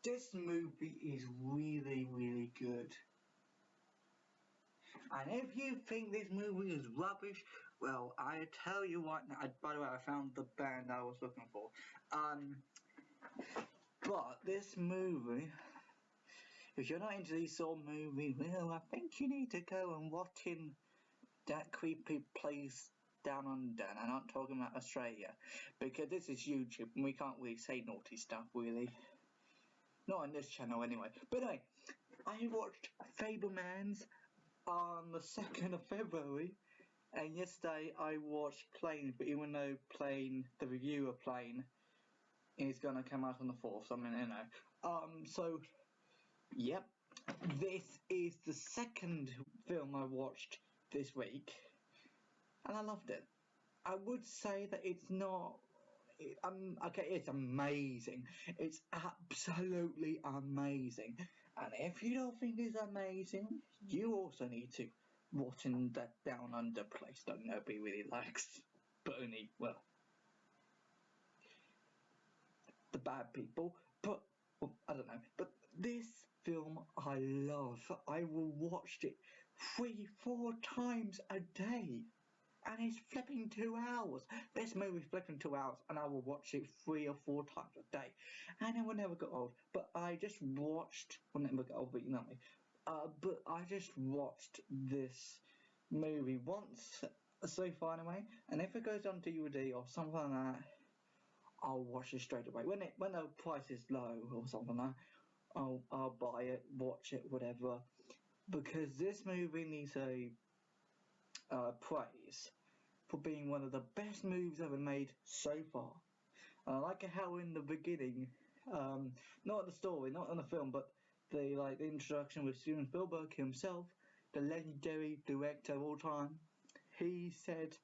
This movie is really, really good. And if you think this movie is rubbish, well, I tell you what now. By the way, I found the band I was looking for. But this movie, if you're not into these sort of movies, well, I think you need to go and watch in that creepy place down under. And I'm not talking about Australia, because this is YouTube and we can't really say naughty stuff, really. Not on this channel, anyway. But anyway, I watched Fabelmans on the 2nd of February, and yesterday I watched Plane, but even though Plane, the review of Plane, is gonna come out on the 4th, so I mean, you know. So, yep, this is the second film I watched this week, and I loved it. I would say that it's not, okay, it's amazing. It's absolutely amazing. And if you don't think it's amazing, you also need to watch in that down under place that nobody really likes. But only, well, the bad people. But, well, I don't know. But this film I love. I will watch it 3-4 times a day. And it's flipping 2 hours. This movie's flipping 2 hours, and I will watch it 3 or 4 times a day. And it will never get old. But I just watched, well, never get old, but you know me. But I just watched this movie once so far anyway. And if it goes on DVD or something like that, I'll watch it straight away. When the price is low or something like that, I'll buy it, watch it, whatever. Because this movie needs a praise for being one of the best movies ever made so far. And I like how in the beginning, not the story, not in the film, but the introduction with Steven Spielberg himself, the legendary director of all time, he said,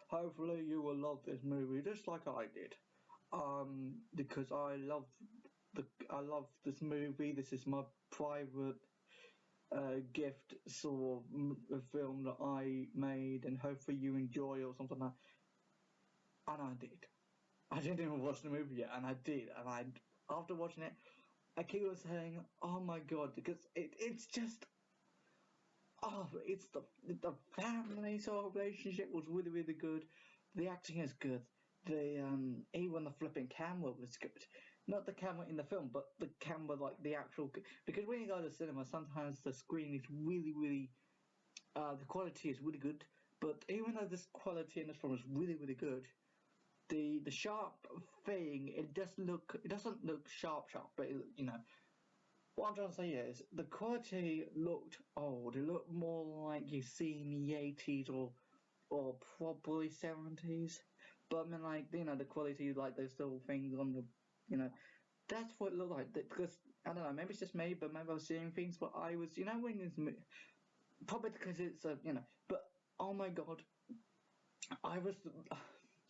"Hopefully you will love this movie just like I did, because I love this movie. This is my private gift sort of a film that I made, and hopefully you enjoy," or something like that. And I did. I didn't even watch the movie yet, and I did. And after watching it, I keep on saying, "Oh my god," because it's just, it's the family sort of relationship was really, really good. The acting is good. The even the flipping camera was good. Not the camera in the film, but the camera, like the actual, because when you go to the cinema, sometimes the screen is really, really, the quality is really good. But even though this quality in this film is really, really good, the sharp thing, it doesn't look sharp, but you know. What I'm trying to say is, the quality looked old. It looked more like you see in the 80s or probably 70s. But I mean, like, you know, the quality, like those little things on the, you know, that's what it looked like. Because, I don't know, maybe it's just me, but maybe I was seeing things, but I was, you know, when it's, probably because it's, you know, but, oh my god, I was,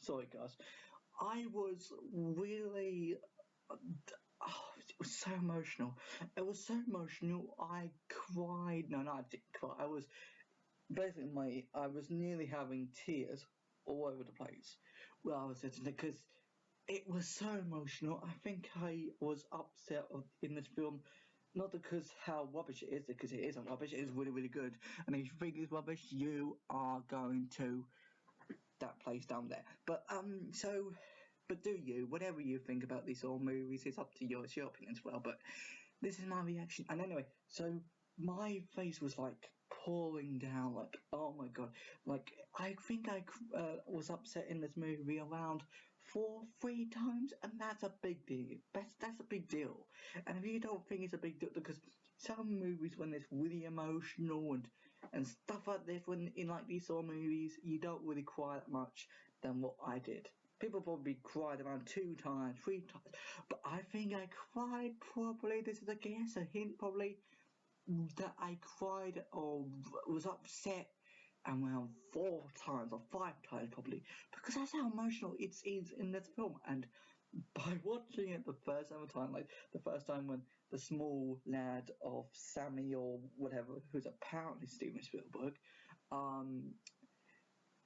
sorry guys, I was really, it was so emotional. It was so emotional, I cried. No, I didn't cry. I was basically, I was nearly having tears all over the place where I was sitting, because it was so emotional. I think I was upset in this film, not because how rubbish it is, because it isn't rubbish. It is really, really good. And if you think it's rubbish, you are going to that place down there. But but do you, whatever you think about these sort of movies, it's up to you, it's your opinion as well. But this is my reaction. And anyway, so my face was like pouring down, like, oh my god, like I think I was upset in this movie around 3 times, and that's a big deal. That's a big deal. And if you don't think it's a big deal, because some movies, when it's really emotional and stuff like this, when in like these sort of movies, you don't really cry that much than what I did. People probably cried around 2 times, 3 times, but I think I cried probably, this is a guess, a hint probably, that I cried or was upset around 4 times or 5 times probably, because that's how emotional it is in this film. And by watching it the first ever time, like the first time when the small lad of Sammy or whatever, who's apparently Steven Spielberg,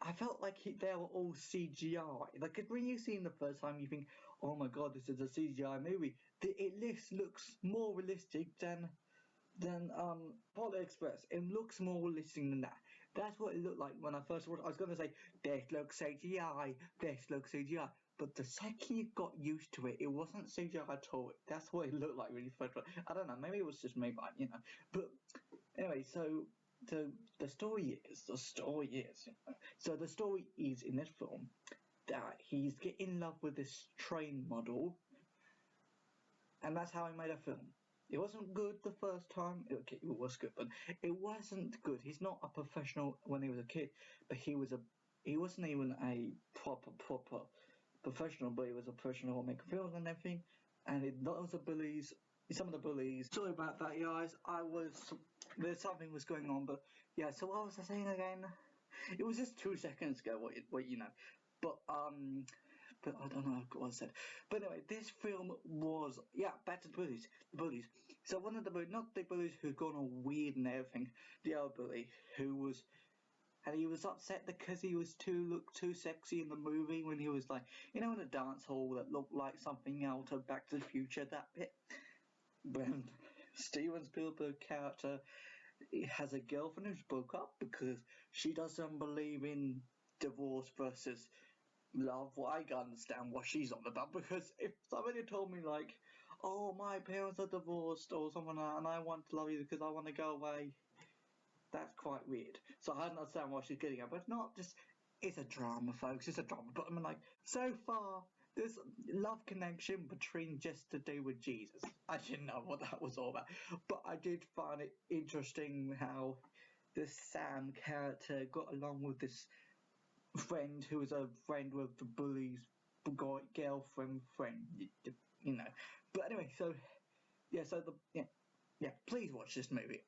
I felt like they were all CGI. Like, when you see him the first time, you think, oh my god, this is a CGI movie. It looks more realistic than Polar Express. It looks more realistic than that. That's what it looked like when I first watched it. I was going to say, this looks CGI, this looks CGI. But the second you got used to it, it wasn't CGI at all. That's what it looked like really first. I don't know, maybe it was just me, but you know. But anyway, so the story is, so the story is in this film that he's getting in love with this train model, and that's how he made a film. It wasn't good the first time. Okay, it was good, but it wasn't good. He's not a professional when he was a kid, but he wasn't even a proper professional, but he was a professional making films and everything. And some of the bullies. Sorry about that, guys. There's something was going on, but yeah. So what was I saying again? It was just 2 seconds ago. What you know, but I don't know what I said. But anyway, this film was, back to the bullies. The bullies. So one of the bullies, not the bullies who'd gone all weird and everything, the other bully he was upset because he looked too sexy in the movie when he was like, in a dance hall that looked like something out of Back to the Future, that bit. When Steven Spielberg character has a girlfriend who's broke up because she doesn't believe in divorce versus love. Well, I can understand what she's on about, because if somebody told me like, oh, my parents are divorced or something like that, and I want to love you because I want to go away, that's quite weird. So I understand what she's getting at, but not just, it's a drama, folks, it's a drama. But I mean, like, so far this love connection between just to do with Jesus, I didn't know what that was all about, but I did find it interesting how this Sam character got along with this friend who was a friend with the bully's girlfriend friend, you know. But anyway, so please watch this movie.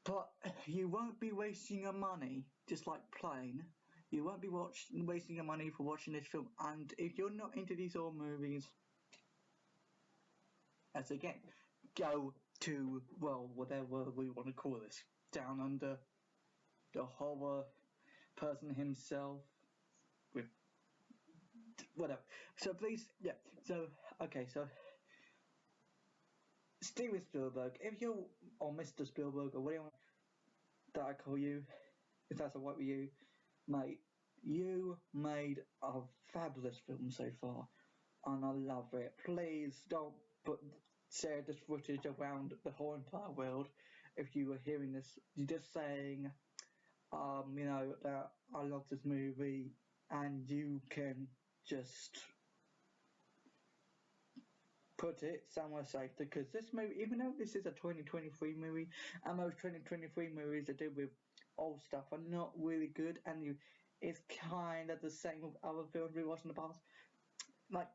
But you won't be wasting your money, just like Plane. You won't be wasting your money for watching this film. And if you're not into these horror movies, as again, go to, well, whatever we want to call this, down under the horror person himself, with whatever. So please, so Steven Spielberg, if you're, or Mr. Spielberg, or whatever that I call you, if that's alright with you, mate, you made a fabulous film so far, and I love it. Please don't share this footage around the whole entire world. If you were hearing this, you're just saying, that I love this movie, and you can just put it somewhere safe, because this movie, even though this is a 2023 movie, and most 2023 movies that do with old stuff are not really good, and it's kind of the same with other films we watched in the past. Like,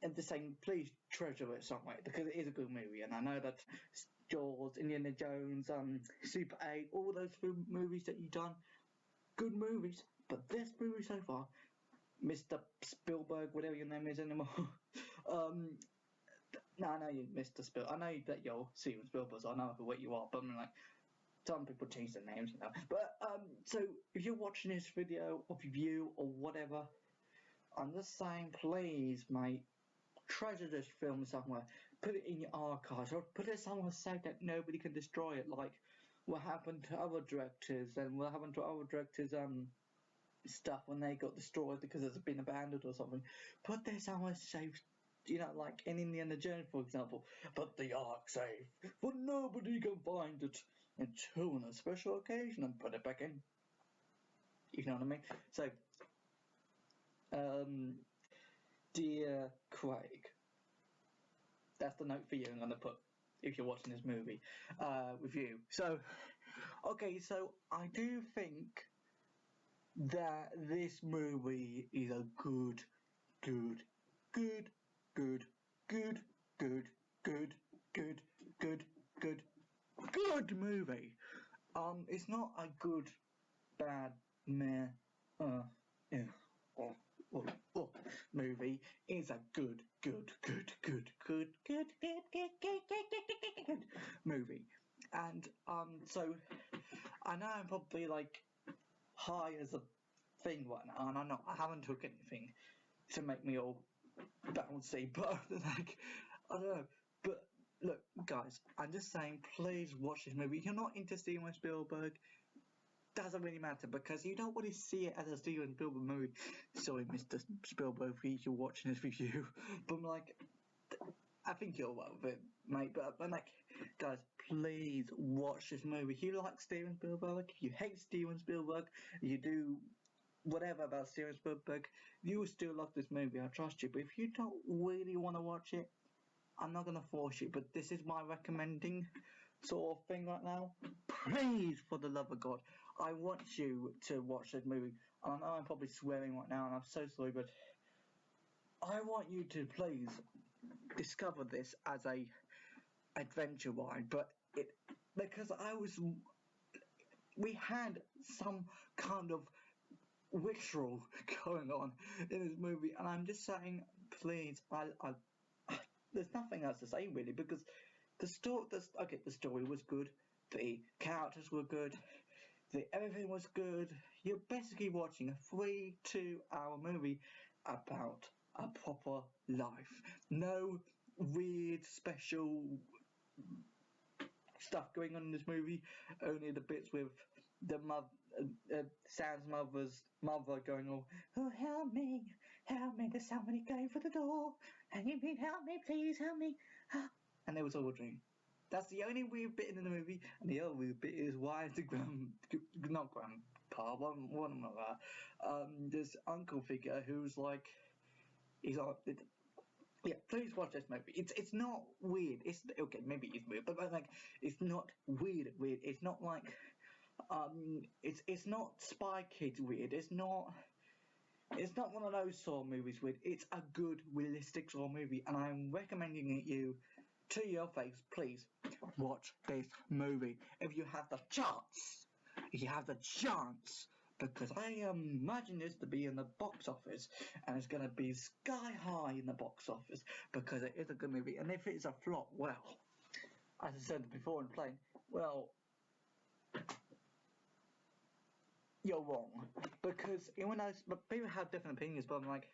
I'm just saying, please treasure it some way, because it is a good movie, and I know that Jaws, Indiana Jones, Super 8, all those movies that you've done, good movies, but this movie so far, Mr. Spielberg, whatever your name is anymore, no, I know you, Mr. Spielberg, I know that you're Steven Spielberg, so I know what you are, but I mean, like, some people change their names, you know, but, so, if you're watching this video, or review, or whatever, I'm just saying, please, mate, treasure this film somewhere, put it in your archives, or put it somewhere safe that nobody can destroy it, like what happened to other directors, and what happened to other directors, stuff when they got destroyed because it's been abandoned or something. Put this somewhere safe, like in Indiana Jones, for example. Put the ark safe, for nobody can find it until on a special occasion, and put it back in. You know what I mean? So, dear Craig, that's the note for you I'm going to put if you're watching this movie review. So, okay, so I do think that this movie is a good movie. It's not a good, bad, meh, movie. It's a good movie. And so I know I'm probably like high as a thing right now, and I haven't took anything, to make me all bouncy, but like, I don't know. But look, guys, I'm just saying, please watch this movie. If you're not into Steven Spielberg, doesn't really matter, because you don't really see it as a Steven Spielberg movie. Sorry, Mr. Spielberg, if you're watching this review, but I'm like, I think you're well with it, mate. But I'm like, guys, please watch this movie. If you like Steven Spielberg, if you hate Steven Spielberg, you do whatever about Steven Spielberg, you will still love this movie. I trust you. But if you don't really want to watch it, I'm not gonna force you. But this is my recommending sort of thing right now. Please, for the love of God, I want you to watch this movie. And I know I'm probably swearing right now, and I'm so sorry, but I want you to please discover this as a adventure ride. But it, because we had some kind of ritual going on in this movie, and I'm just saying, please, there's nothing else to say really, because the story was good, the characters were good, everything was good. You're basically watching a 2-hour movie about a proper life. No weird special stuff going on in this movie. Only the bits with the Sam's mother's mother going, oh, help me, there's somebody going for the door, and you mean help me, please help me. And they was ordering. That's the only weird bit in the movie, and the other weird bit is why is the not grandpa, one of that, this uncle figure who's like, he's like, yeah, please watch this movie. It's not weird. It's okay, maybe it's weird, but like, it's not weird. It's not like, it's not Spy Kids weird. It's not one of those Saw movies weird. It's a good, realistic Saw movie, and I'm recommending it you to your face. Please watch this movie if you have the chance. If you have the chance. Because I imagine this to be in the box office, and it's going to be sky high in the box office, because it is a good movie. And if it's a flop, well, as I said before in playing, well, you're wrong. Because even though people have different opinions, but I'm like,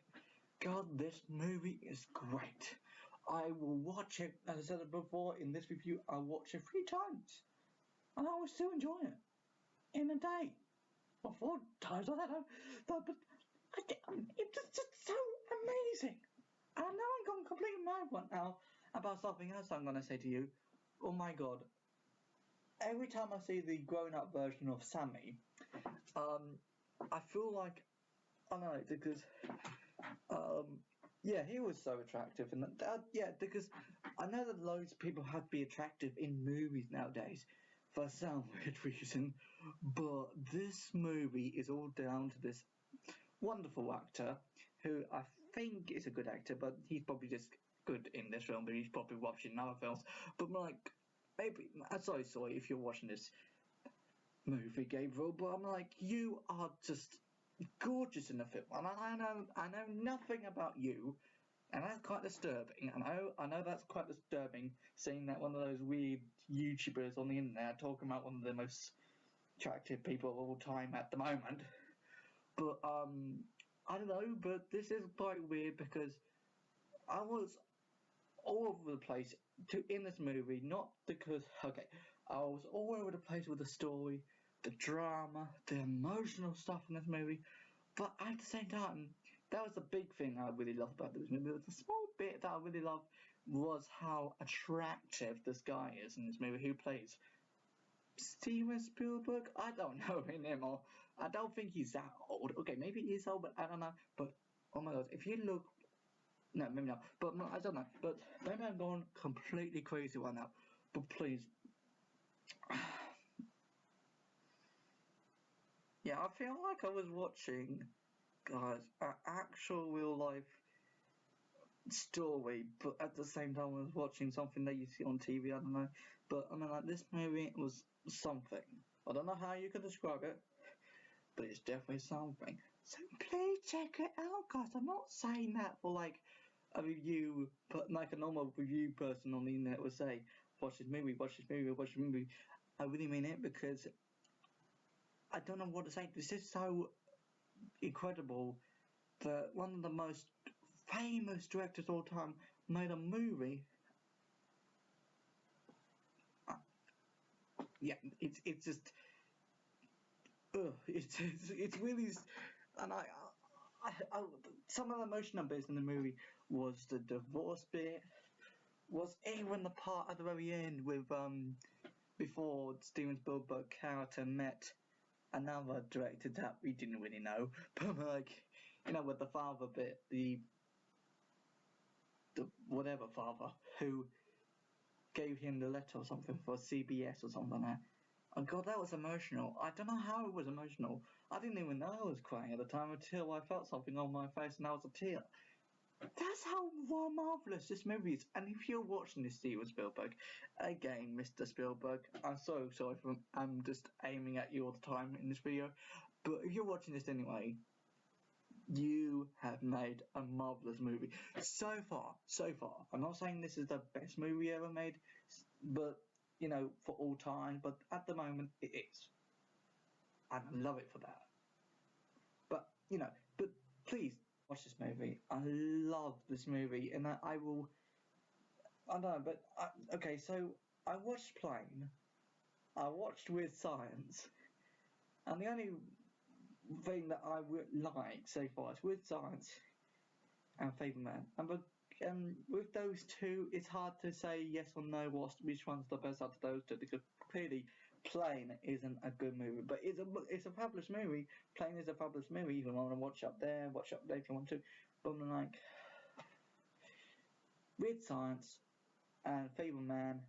God, this movie is great. I will watch it, as I said before in this review, I'll watch it 3 times, and I will still enjoy it in a day. 4 times, I don't know, but it's just so amazing. And I know I'm going completely mad right now about something else I'm going to say to you. Oh my God. Every time I see the grown-up version of Sammy, I feel like, I don't know, because, yeah, he was so attractive, and yeah, because I know that loads of people have to be attractive in movies nowadays, for some weird reason, but this movie is all down to this wonderful actor, who I think is a good actor, but he's probably just good in this film, but he's probably watching other films. But like, maybe, I'm sorry if you're watching this movie, Gabriel, but I'm like, you are just gorgeous in the film, and I know nothing about you. And that's quite disturbing. I know that's quite disturbing, seeing that one of those weird YouTubers on the internet talking about one of the most attractive people of all time at the moment. But I don't know. But this is quite weird, because I was all over the place in this movie. Not because I was all over the place with the story, the drama, the emotional stuff in this movie. But at the same time, that was the big thing I really loved about this movie. The small bit that I really loved was how attractive this guy is in this movie, who plays Steven Spielberg. I don't know him anymore. I don't think he's that old. Okay, maybe he's old, but I don't know. But oh my God, if you look, no, maybe not. But I don't know. But maybe I'm going completely crazy right now. But please, yeah, I feel like I was watching, guys, an actual real life story, but at the same time I was watching something that you see on TV, I don't know. But I mean, like, this movie was something. I don't know how you can describe it, but it's definitely something. So please check it out, guys. I'm not saying that for like a review, but like a normal review person on the internet would say, watch this movie, watch this movie, watch this movie. I really mean it, because I don't know what to say. This is so incredible that one of the most famous directors of all time made a movie. Yeah, it's just, it's really, and I some of the emotional bits in the movie was the divorce bit, was even the part at the very end with before Steven Spielberg character met another director that we didn't really know, but like, you know, with the father bit, the whatever father who gave him the letter or something for CBS or something like that. Oh god, that was emotional. I don't know how it was emotional. I didn't even know I was crying at the time until I felt something on my face and that was a tear. That's how marvelous this movie is. And if you're watching this, Steven Spielberg, again, Mr. Spielberg, I'm so sorry for I'm just aiming at you all the time in this video, but if you're watching this anyway, you have made a marvelous movie. So far. I'm not saying this is the best movie ever made, but, you know, for all time, but at the moment it is. And I love it for that. But, you know, but please watch this movie. I love this movie, and I will. I don't know, but okay. So I watched Plane. I watched With Science, and the only thing that I would like so far is With Science and Fabelman. And with those two, it's hard to say yes or no which one's the best out of those two, because clearly Plane isn't a good movie, but it's a fabulous movie. Plane is a fabulous movie. You can want to watch up there if you want to. But I'm like, Weird Science and Fabelmans,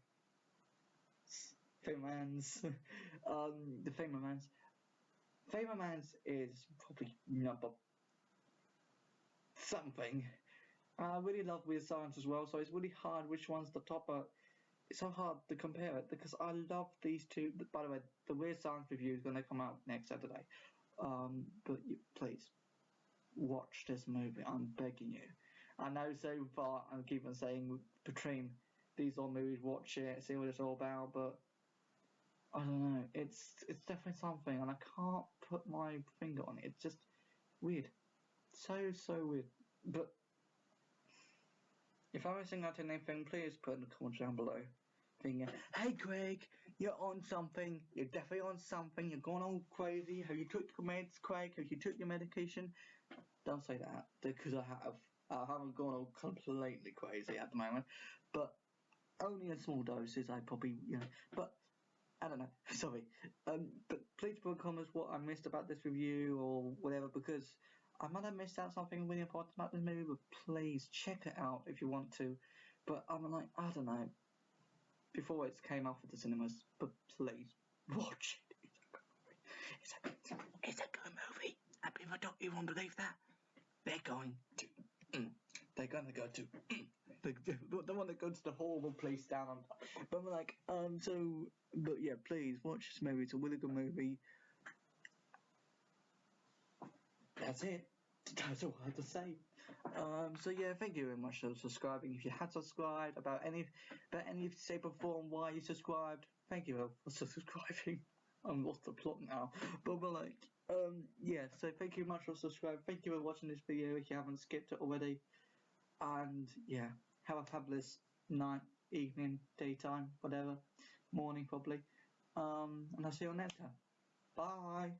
the Fabelmans is probably number something. I really love Weird Science as well, so it's really hard which one's the top. It's so hard to compare it because I love these two. By the way, the Weird Science review is going to come out next Saturday. But please watch this movie. I'm begging you. I know so far I keep on saying between these all movies, watch it, see what it's all about, but I don't know. It's definitely something, and I can't put my finger on it. It's just weird, so weird. But if I'm missing out on anything, please put in the comments down below. Thinking, hey Craig, you're on something. You're definitely on something. You're going all crazy. Have you took your meds, Craig? Have you took your medication? Don't say that, because I have. I haven't gone all completely crazy at the moment, but only in small doses. I probably, you know, but I don't know. Sorry. But please put in comments what I missed about this review or whatever, because I might have missed out something really important about this movie. But please check it out if you want to. But I'm like, I don't know. Before it came out for the cinemas, but please watch it. It's a good movie. And people don't even believe that. They're going to. They're gonna go to. The one that goes to the horrible place down on. But I'm like, but yeah, please watch this movie. It's a really good movie. That's it. That's all I have to say. So yeah, thank you very much for subscribing. If you had subscribed, about any shape or form why you subscribed, thank you for subscribing. I'm lost the plot now, but we're like, yeah. So thank you much for subscribing. Thank you for watching this video if you haven't skipped it already. And yeah, have a fabulous night, evening, daytime, whatever, morning probably. And I'll see you next time. Bye.